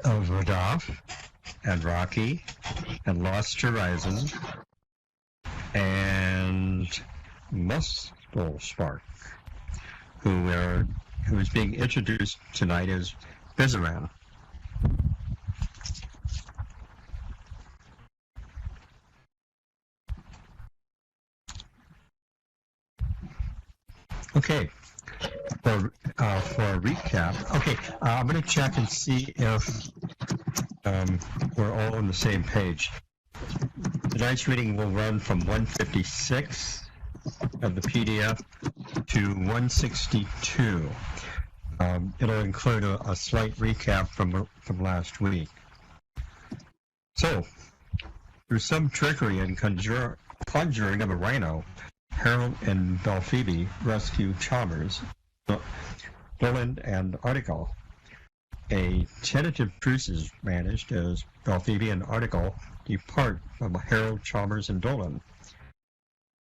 of Radolf and Rocky and Lost Horizon and Muspelspark, who is being introduced tonight as Bizaran. Okay, for a recap. Okay, I'm going to check and see if we're all on the same page. Tonight's reading will run from 156 of the PDF to 162. It'll include a slight recap from last week. So, through some trickery and conjuring of a rhino, Harold and Belphoebe rescue Chalmers, Dolan, and Article. A tentative truce is managed as Belphoebe and Article depart from Harold, Chalmers, and Dolan.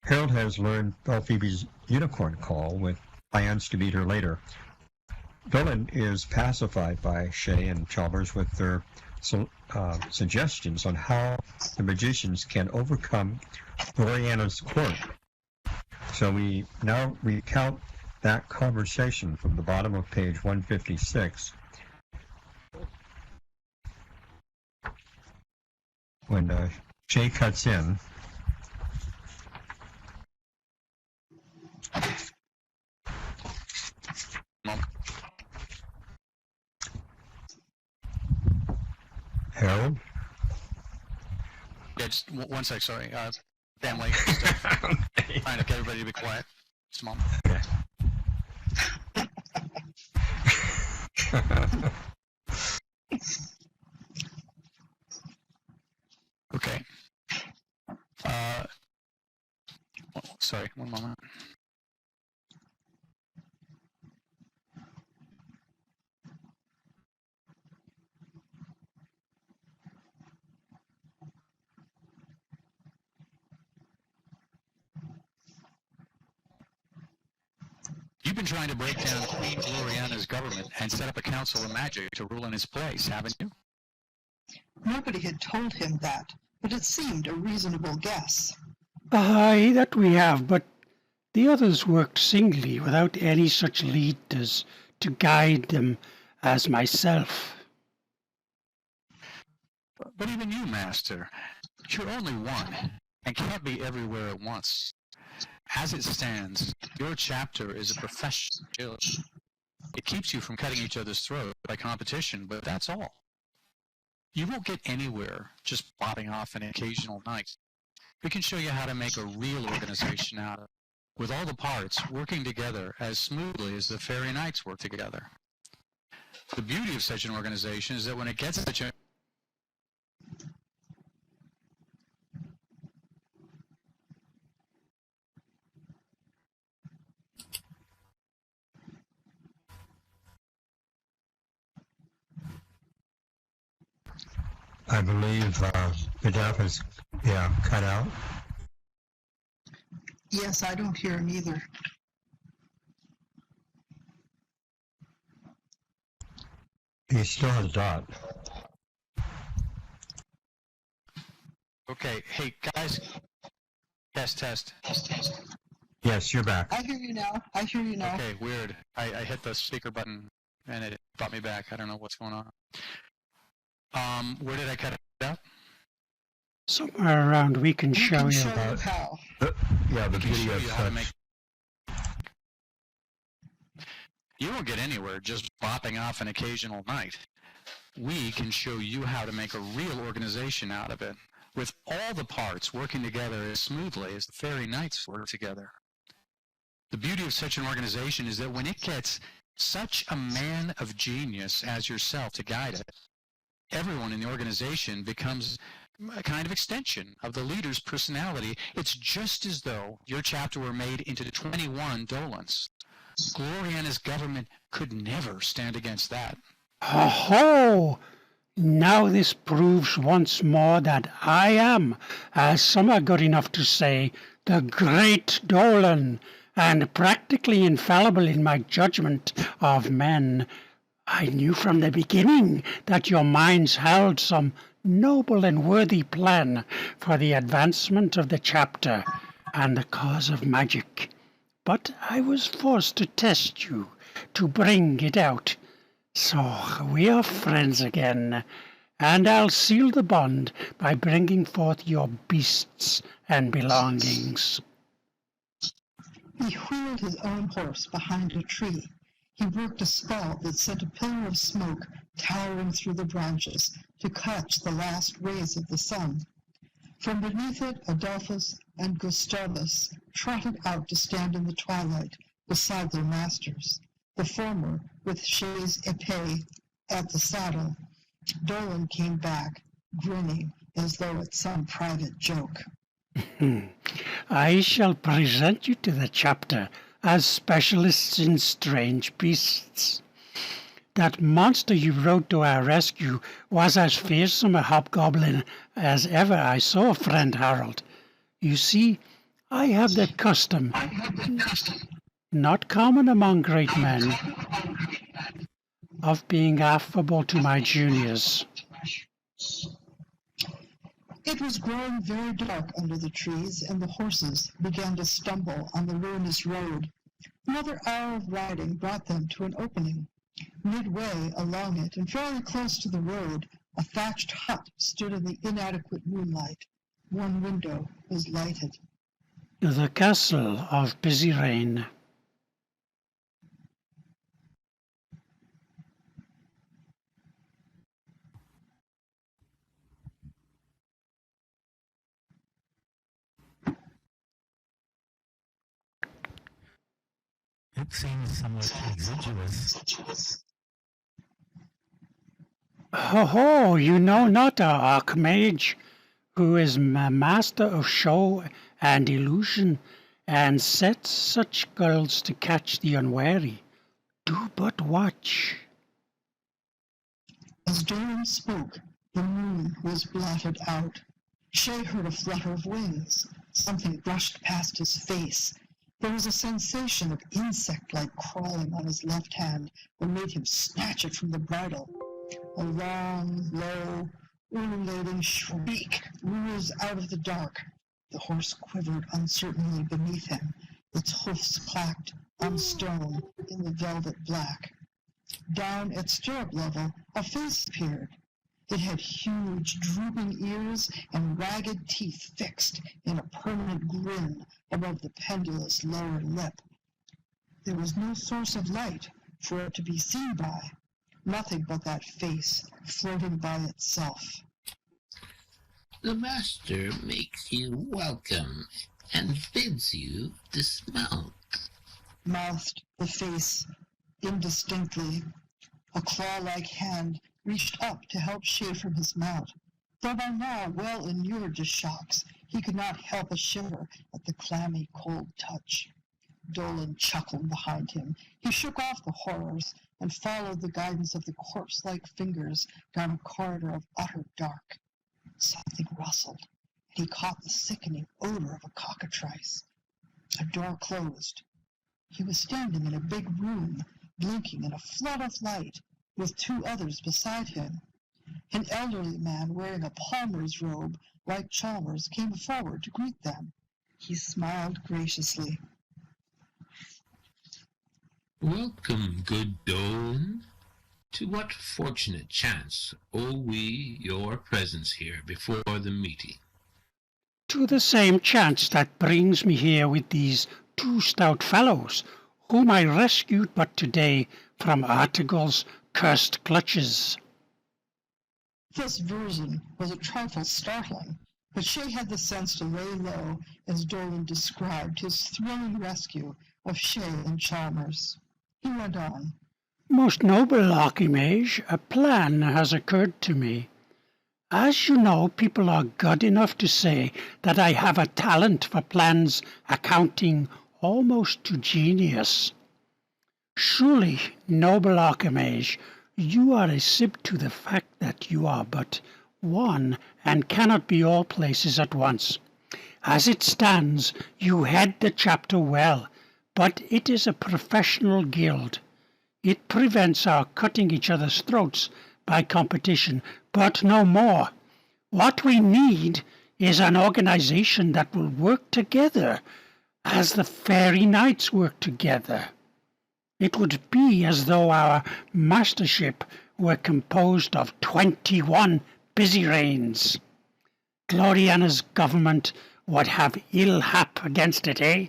Harold has learned Belphoebe's unicorn call with plans to meet her later. Dolan is pacified by Shay and Chalmers with their suggestions on how the magicians can overcome Gloriana's court. So we now recount that conversation from the bottom of page 156. When Shay cuts in, Harold? Yeah, just one sec, sorry. Family. Trying to get everybody to be quiet. Just a moment. Okay. Sorry, one moment. You've been trying to break down Queen Gloriana's government and set up a council of magic to rule in his place, haven't you? Nobody had told him that, but it seemed a reasonable guess. Aye, that we have, but the others worked singly without any such leaders to guide them as myself. But even you, Master, you're only one, and can't be everywhere at once. As it stands, your chapter is a professional skill. It keeps you from cutting each other's throat by competition, but that's all. You won't get anywhere just bobbing off an occasional night. We can show you how to make a real organization out of it, with all the parts working together as smoothly as the fairy knights work together. The beauty of such an organization is that when it gets such a I believe Radolf is, cut out. Yes, I don't hear him either. He still has Dot. Okay, hey guys, test. Yes, you're back. I hear you now. Okay, weird. I hit the speaker button and it brought me back. I don't know what's going on. Where did I cut it out? Somewhere around we can show you. How. The video how to make. You won't get anywhere just bopping off an occasional night. We can show you how to make a real organization out of it, with all the parts working together as smoothly as the fairy knights work together. The beauty of such an organization is that when it gets such a man of genius as yourself to guide it, everyone in the organization becomes a kind of extension of the leader's personality. It's just as though your chapter were made into 21 Dolans. Gloriana's government could never stand against that. Ho! Now this proves once more that I am, as some are good enough to say, the great Dolan, and practically infallible in my judgment of men. I knew from the beginning that your minds held some noble and worthy plan for the advancement of the chapter and the cause of magic. But I was forced to test you, to bring it out. So we are friends again, and I'll seal the bond by bringing forth your beasts and belongings. He wheeled his own horse behind a tree. He worked a spell that sent a pillar of smoke towering through the branches to catch the last rays of the sun. From beneath it, Adolphus and Gustavus trotted out to stand in the twilight beside their masters, the former with Shay's épée at the saddle. Dolan came back, grinning as though at some private joke. I shall present you to the chapter as specialists in strange beasts. That monster you rode to our rescue was as fearsome a hobgoblin as ever I saw, friend Harold. You see, I have the custom, not common among great men, of being affable to my juniors. It was growing very dark under the trees, and the horses began to stumble on the ruinous road. Another hour of riding brought them to an opening. Midway along it, and fairly close to the road, a thatched hut stood in the inadequate moonlight. One window was lighted. The castle of Busy Rain. It seems somewhat exiguous. Ho, you know not our Archmage, who is master of show and illusion, and sets such girls to catch the unwary. Do but watch. As Doran spoke, the moon was blotted out. Shay heard a flutter of wings. Something brushed past his face. There was a sensation of insect-like crawling on his left hand that made him snatch it from the bridle. A long, low, ululating shriek rose out of the dark. The horse quivered uncertainly beneath him. Its hoofs clacked on stone in the velvet black. Down at stirrup level, a face appeared. It had huge, drooping ears and ragged teeth fixed in a permanent grin above the pendulous lower lip. There was no source of light for it to be seen by, nothing but that face floating by itself. The master makes you welcome and bids you dismount, Mouthed the face indistinctly. A claw-like hand reached up to help Shay from his mount. Though by now well inured to shocks, he could not help a shiver at the clammy, cold touch. Dolan chuckled behind him. He shook off the horrors and followed the guidance of the corpse-like fingers down a corridor of utter dark. Something rustled, and he caught the sickening odor of a cockatrice. A door closed. He was standing in a big room, blinking in a flood of light, with two others beside him. An elderly man wearing a palmer's robe like Chalmers came forward to greet them. He smiled graciously. Welcome, good Dolan. To what fortunate chance owe we your presence here before the meeting? To the same chance that brings me here with these two stout fellows, whom I rescued but today from Artegal's cursed clutches. This version was a trifle startling, but Shay had the sense to lay low as Dolan described his thrilling rescue of Shay and Chalmers. He went on. Most noble Archimage, a plan has occurred to me. As you know, people are good enough to say that I have a talent for plans accounting almost to genius. Surely, noble Archimage, you are a sib to the fact that you are but one and cannot be all places at once. As it stands, you head the chapter well, but it is a professional guild. It prevents our cutting each other's throats by competition, but no more. What we need is an organization that will work together as the fairy knights work together. It would be as though our mastership were composed of 21 busy reins. Gloriana's government would have ill hap against it, eh?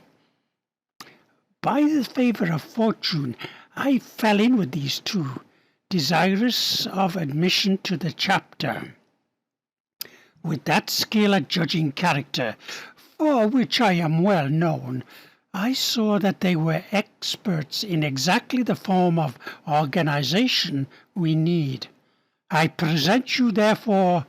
By the favour of fortune, I fell in with these two, desirous of admission to the chapter. With that skill at judging character, for which I am well known, I saw that they were experts in exactly the form of organization we need. I present you, therefore,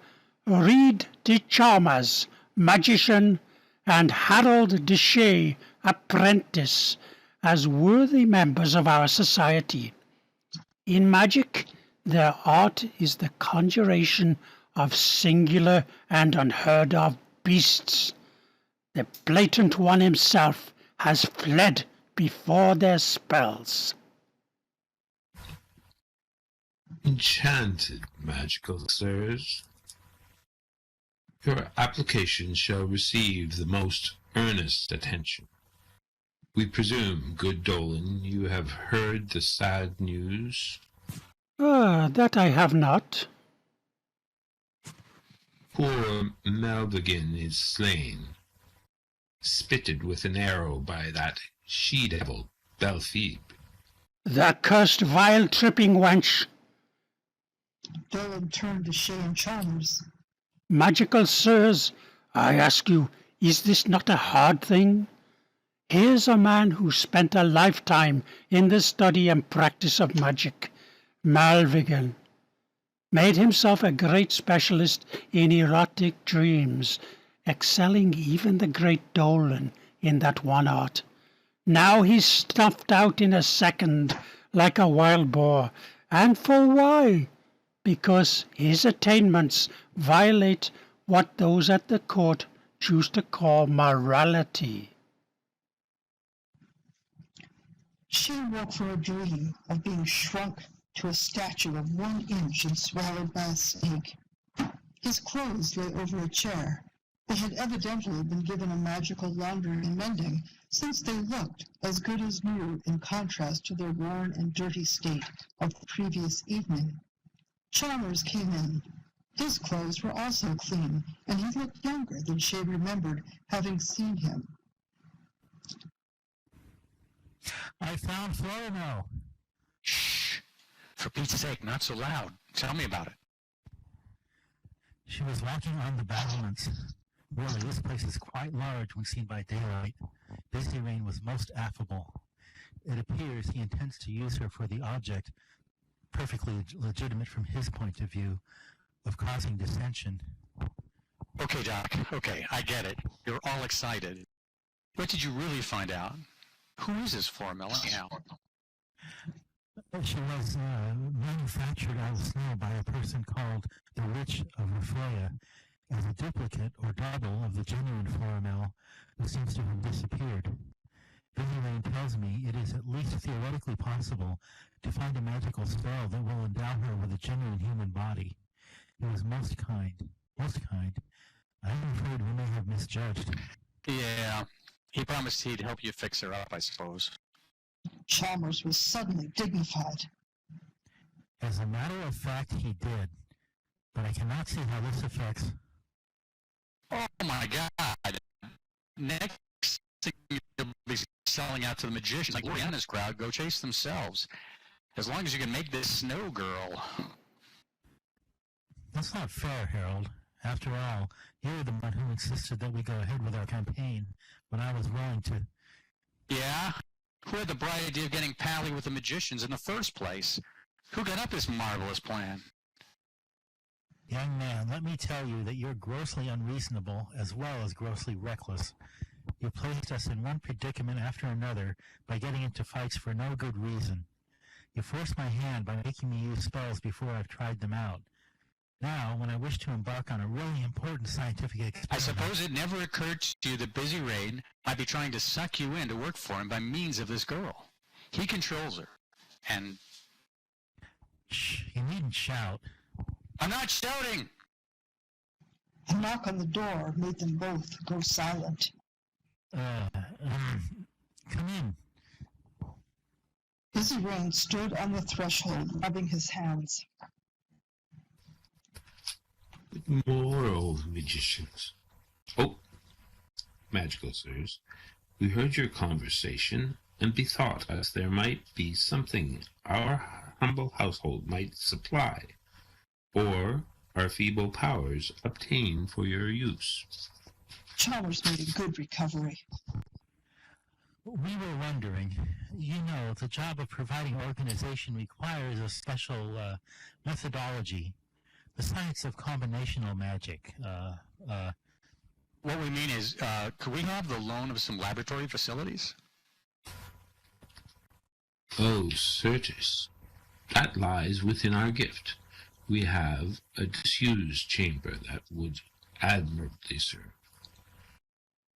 Reed de Chalmers, magician, and Harold de Shea, apprentice, as worthy members of our society. In magic, their art is the conjuration of singular and unheard of beasts. The blatant one himself has fled before their spells. Enchanted, magical sirs. Your application shall receive the most earnest attention. We presume, good Dolan, you have heard the sad news? That I have not. Poor Melvigan is slain, spitted with an arrow by that she-devil, Belphebe. The cursed vile tripping wench. Dolan turned to Shay and Chalmers. Magical sirs, I ask you, is this not a hard thing? Here's a man who spent a lifetime in the study and practice of magic, Malvigan, made himself a great specialist in erotic dreams, excelling even the great Dolan in that one art. Now he's stuffed out in a second like a wild boar. And for why? Because his attainments violate what those at the court choose to call morality. Shay woke from a dream of being shrunk to a statue of 1 inch and swallowed by a snake. His clothes lay over a chair. They had evidently been given a magical laundering and mending, since they looked as good as new in contrast to their worn and dirty state of the previous evening. Chalmers came in. His clothes were also clean, and he looked younger than Shay remembered having seen him. I found Florimel. Shh! For Pete's sake, not so loud. Tell me about it. She was walking on the battlements. Really, this place is quite large when seen by daylight. Busy Rain was most affable. It appears he intends to use her for the object, perfectly legitimate from his point of view, of causing dissension. Okay, Doc. Okay, I get it. You're all excited. What did you really find out? Who is this Florimel anyhow? She was manufactured out of snow by a person called the Witch of Rafleia as a duplicate or double of the genuine Florimel, who seems to have disappeared. Busy Rain tells me it is at least theoretically possible to find a magical spell that will endow her with a genuine human body. He was most kind. Most kind. I'm afraid we may have misjudged. Yeah, he promised he'd help you fix her up, I suppose. Chalmers was suddenly dignified. As a matter of fact, he did. But I cannot see how this affects... Oh my God! Next thing you'll be selling out to the magicians like Gloriana's crowd. Go chase themselves. As long as you can make this snow girl. That's not fair, Harold. After all, you were the one who insisted that we go ahead with our campaign when I was willing to... Yeah? Who had the bright idea of getting pally with the magicians in the first place? Who got up this marvelous plan? Young man, let me tell you that you're grossly unreasonable as well as grossly reckless. You placed us in one predicament after another by getting into fights for no good reason. You forced my hand by making me use spells before I've tried them out. Now, when I wish to embark on a really important scientific experiment... I suppose it never occurred to you that Busy Rain might be trying to suck you in to work for him by means of this girl. He controls her, and Shh, you needn't shout. I'm not shouting! A knock on the door made them both go silent. Come in. Busy Rain stood on the threshold, rubbing his hands. More old magicians. Oh, magical sirs, we heard your conversation, and bethought us there might be something our humble household might supply, or our feeble powers obtain for your use. Chalmers made a good recovery. We were wondering, you know, the job of providing organization requires a special methodology, the science of combinational magic. What we mean is, could we have the loan of some laboratory facilities? Oh, certes, that lies within our gift. We have a disused chamber that would admirably serve.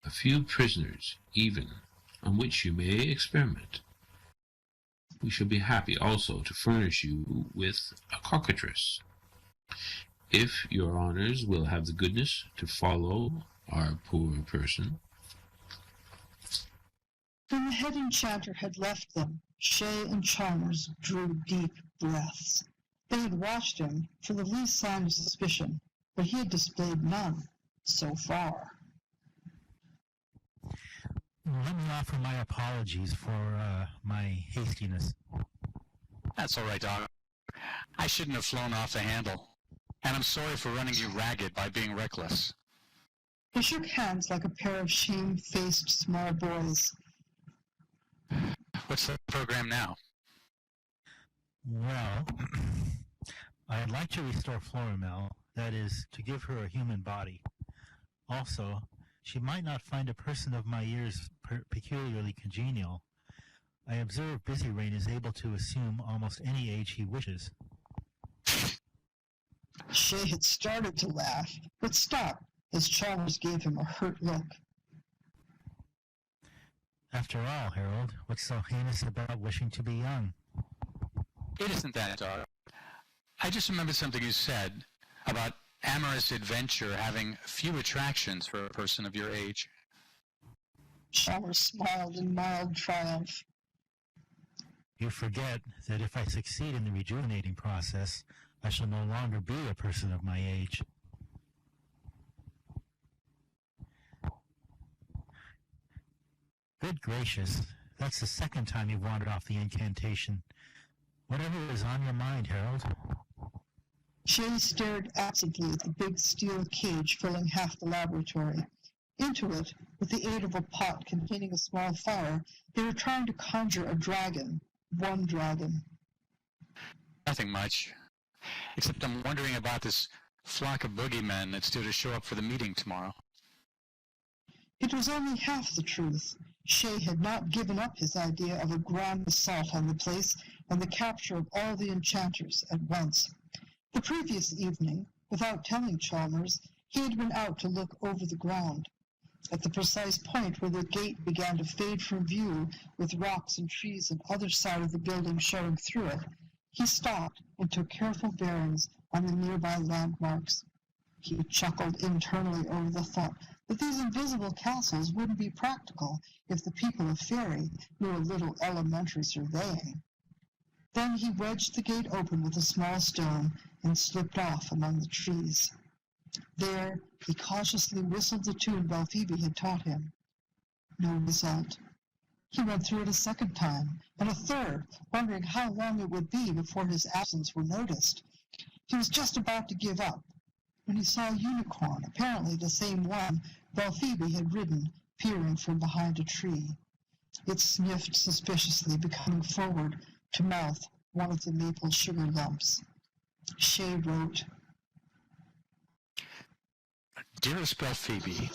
A few prisoners, even, on which you may experiment. We shall be happy also to furnish you with a cockatrice, if your honours will have the goodness to follow our poor person. When the head enchanter had left them, Shay and Chalmers drew deep breaths. They had watched him for the least sign of suspicion, but he had displayed none so far. Let me offer my apologies for my hastiness. That's all right, Doc. I shouldn't have flown off the handle. And I'm sorry for running you ragged by being reckless. They shook hands like a pair of shame-faced small boys. What's the program now? Well, I'd like to restore Florimel, that is, to give her a human body. Also, she might not find a person of my years peculiarly congenial. I observe Busy Rain is able to assume almost any age he wishes. Shay had started to laugh, but stopped as Chalmers gave him a hurt look. After all, Harold, what's so heinous about wishing to be young? It isn't that, Doc. I just remembered something you said about amorous adventure having few attractions for a person of your age. Chalmers smiled in mild triumph. You forget that if I succeed in the rejuvenating process, I shall no longer be a person of my age. Good gracious, that's the second time you've wandered off the incantation. Whatever is on your mind, Harold? Shay stared absently at the big steel cage filling half the laboratory. Into it, with the aid of a pot containing a small fire, they were trying to conjure a dragon. One dragon. Nothing much. Except I'm wondering about this flock of boogeymen that's due to show up for the meeting tomorrow. It was only half the truth. Shay had not given up his idea of a grand assault on the place and the capture of all the enchanters at once. The previous evening, without telling Chalmers, he had been out to look over the ground. At the precise point where the gate began to fade from view, with rocks and trees on the other side of the building showing through it, he stopped and took careful bearings on the nearby landmarks. He chuckled internally over the thought that these invisible castles wouldn't be practical if the people of Fairy knew a little elementary surveying. Then he wedged the gate open with a small stone and slipped off among the trees. There, he cautiously whistled the tune Belphoebe had taught him. No result. He went through it a second time, and a third, wondering how long it would be before his absence were noticed. He was just about to give up, when he saw a unicorn, apparently the same one Belphoebe had ridden, peering from behind a tree. It sniffed suspiciously, becoming forward to mouth one of the maple sugar lumps. Shay wrote, Dearest Belphoebe,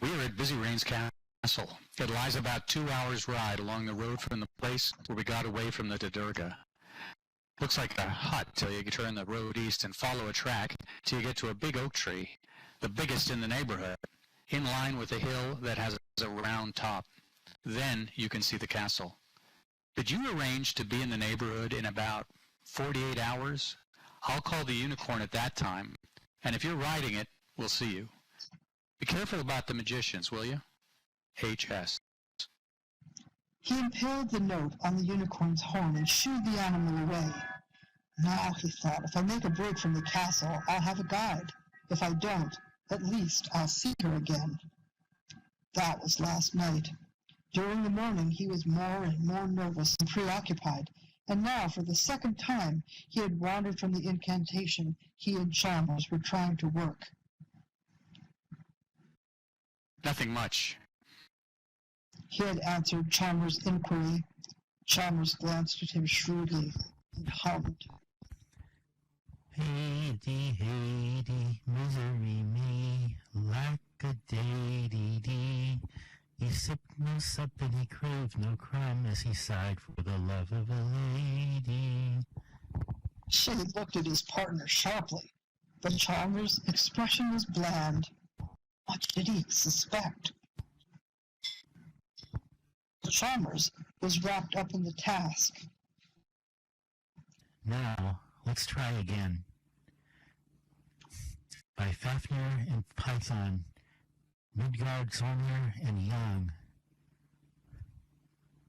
we are at Busy Rain's castle. It lies about 2 hours' ride along the road from the place where we got away from the Dodurga. Looks like a hut till you turn the road east and follow a track till you get to a big oak tree, the biggest in the neighborhood, in line with a hill that has a round top. Then you can see the castle. Did you arrange to be in the neighborhood in about 48 hours. I'll call the unicorn at that time, and if you're riding it, we'll see you. Be careful about the magicians, will you? H.S. He impaled the note on the unicorn's horn and shooed the animal away. Now, he thought, if I make a break from the castle, I'll have a guide. If I don't, at least I'll see her again. That was last night. During the morning, he was more and more nervous and preoccupied, and now, for the second time, he had wandered from the incantation he and Chalmers were trying to work. Nothing much. He had answered Chalmers' inquiry. Chalmers glanced at him shrewdly and hummed. Hey-dee, hey-dee, misery me, lack-a-day-dee-dee. He sipped no sup and he craved no crumb as he sighed for the love of a lady. Shay looked at his partner sharply, but Chalmers' expression was bland. What did he suspect? Chalmers was wrapped up in the task. Now, let's try again. By Fafnir and Python, Midgard, Zormir, and Young.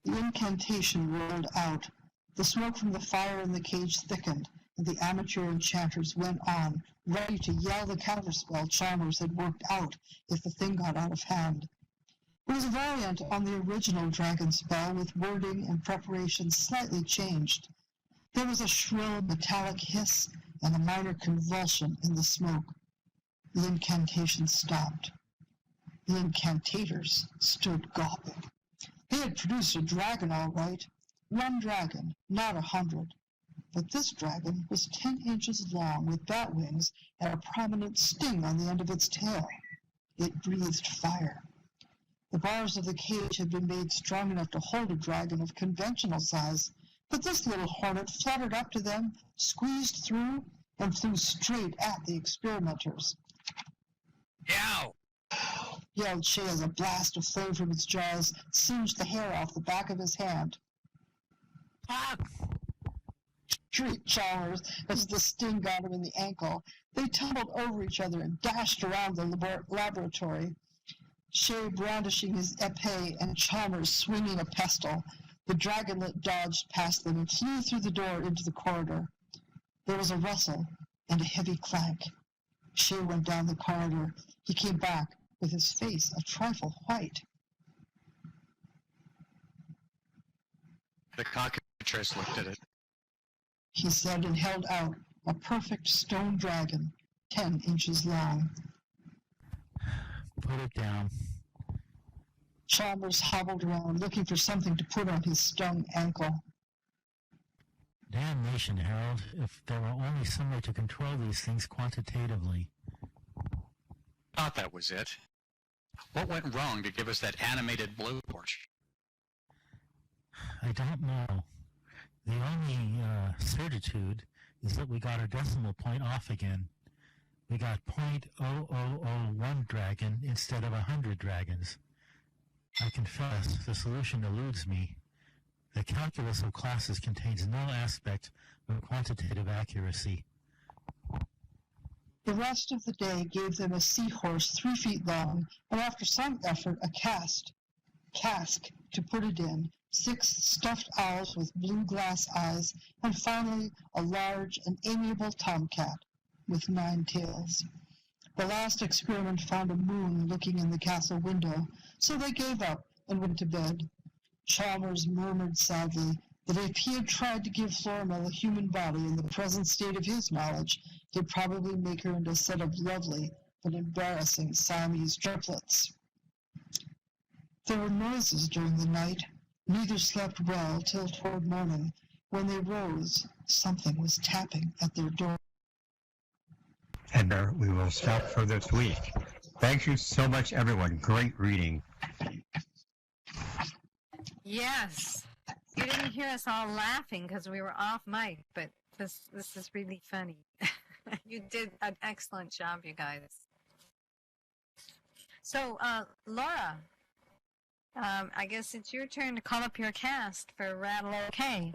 The incantation rolled out. The smoke from the fire in the cage thickened, and the amateur enchanters went on, ready to yell the counterspell Chalmers had worked out if the thing got out of hand. It was a variant on the original dragon spell, with wording and preparation slightly changed. There was a shrill metallic hiss and a minor convulsion in the smoke. The incantation stopped. The incantators stood gawping. They had produced a dragon all right. One dragon, not 100. But this dragon was 10 inches long with bat wings and a prominent sting on the end of its tail. It breathed fire. The bars of the cage had been made strong enough to hold a dragon of conventional size, but this little hornet fluttered up to them, squeezed through, and flew straight at the experimenters. Yow! Yelled Shay as a blast of flame from its jaws singed the hair off the back of his hand. Ah! Shrieked Chalmers as the sting got him in the ankle. They tumbled over each other and dashed around the laboratory. Shay brandishing his épée and Chalmers swinging a pestle. The dragonlet dodged past them and flew through the door into the corridor. There was a rustle and a heavy clank. Shay went down the corridor. He came back with his face a trifle white. The cockatrice looked at it. He said, and held out a perfect stone dragon, 10 inches long. Put it down. Chalmers hobbled around, looking for something to put on his stung ankle. Damnation, Harold, if there were only some way to control these things quantitatively. Thought that was it. What went wrong to give us that animated blowtorch? I don't know. The only certitude is that we got our decimal point off again. We got .0001 dragon instead of 100 dragons. I confess, the solution eludes me. The calculus of classes contains no aspect of quantitative accuracy. The rest of the day gave them a seahorse 3 feet long, and after some effort, a cask to put it in, 6 stuffed owls with blue glass eyes, and finally a large and amiable tomcat with 9 tails. The last experiment found a moon looking in the castle window, so they gave up and went to bed. Chalmers murmured sadly that if he had tried to give Florimel a human body in the present state of his knowledge, he'd probably make her into a set of lovely but embarrassing Siamese triplets. There were noises during the night. Neither slept well till toward morning. When they rose, something was tapping at their door. And we will stop for this week. Thank you so much, everyone. Great reading. Yes. You didn't hear us all laughing because we were off mic, but this is really funny. You did an excellent job, you guys. So, Laura, I guess it's your turn to call up your cast for Rattle OK.